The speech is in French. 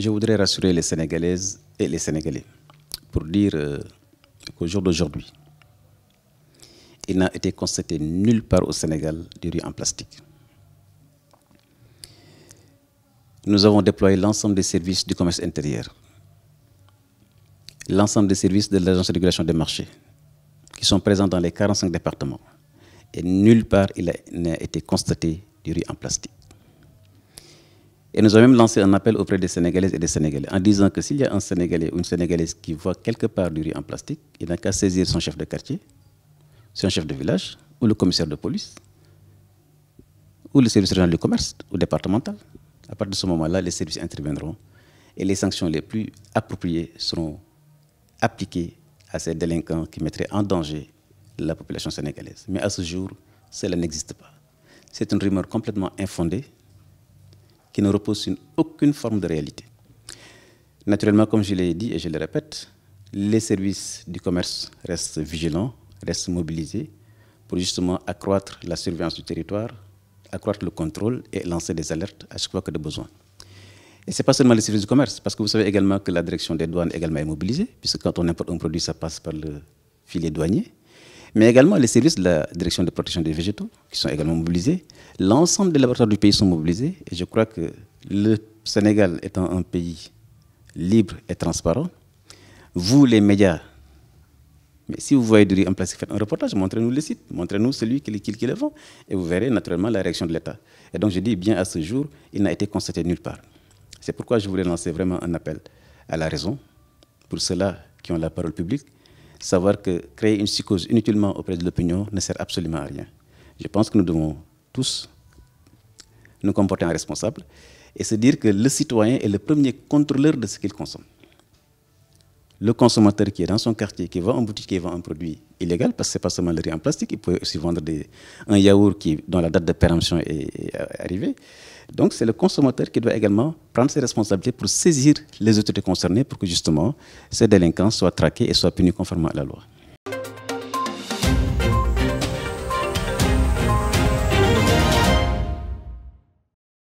je voudrais rassurer les Sénégalaises et les Sénégalais pour dire qu'au jour d'aujourd'hui, il n'a été constaté nulle part au Sénégal du riz en plastique. Nous avons déployé l'ensemble des services du commerce intérieur, l'ensemble des services de l'Agence de régulation des marchés, qui sont présents dans les 45 départements. Et nulle part il n'a été constaté du riz en plastique. Et nous avons même lancé un appel auprès des Sénégalaises et des Sénégalais en disant que s'il y a un Sénégalais ou une Sénégalaise qui voit quelque part du riz en plastique, il n'a qu'à saisir son chef de quartier, son chef de village, ou le commissaire de police, ou le service régional du commerce, ou départemental. À partir de ce moment-là, les services interviendront et les sanctions les plus appropriées seront appliquées à ces délinquants qui mettraient en danger la population sénégalaise. Mais à ce jour, cela n'existe pas. C'est une rumeur complètement infondée qui ne repose sur aucune forme de réalité. Naturellement, comme je l'ai dit et je le répète, les services du commerce restent vigilants, restent mobilisés pour justement accroître la surveillance du territoire, accroître le contrôle et lancer des alertes à chaque fois que de besoin. Et ce n'est pas seulement les services du commerce, parce que vous savez également que la direction des douanes également est mobilisée, puisque quand on importe un produit, ça passe par le filet douanier, mais également les services de la direction de protection des végétaux, qui sont également mobilisés. L'ensemble des laboratoires du pays sont mobilisés, et je crois que le Sénégal étant un pays libre et transparent, vous les médias, mais si vous voyez du riz en plastique, faites un reportage, montrez-nous le site, montrez-nous celui qui le vend, et vous verrez naturellement la réaction de l'État. Et donc je dis bien à ce jour, il n'a été constaté nulle part. C'est pourquoi je voulais lancer vraiment un appel à la raison, pour ceux-là qui ont la parole publique, savoir que créer une psychose inutilement auprès de l'opinion ne sert absolument à rien. Je pense que nous devons tous nous comporter en responsables et se dire que le citoyen est le premier contrôleur de ce qu'il consomme. Le consommateur qui est dans son quartier, qui va en boutique, qui vend un produit illégal, parce que ce n'est pas seulement le riz en plastique, il peut aussi vendre un yaourt dont la date de péremption est arrivée. Donc c'est le consommateur qui doit également prendre ses responsabilités pour saisir les autorités concernées pour que justement ces délinquants soient traqués et soient punis conformément à la loi.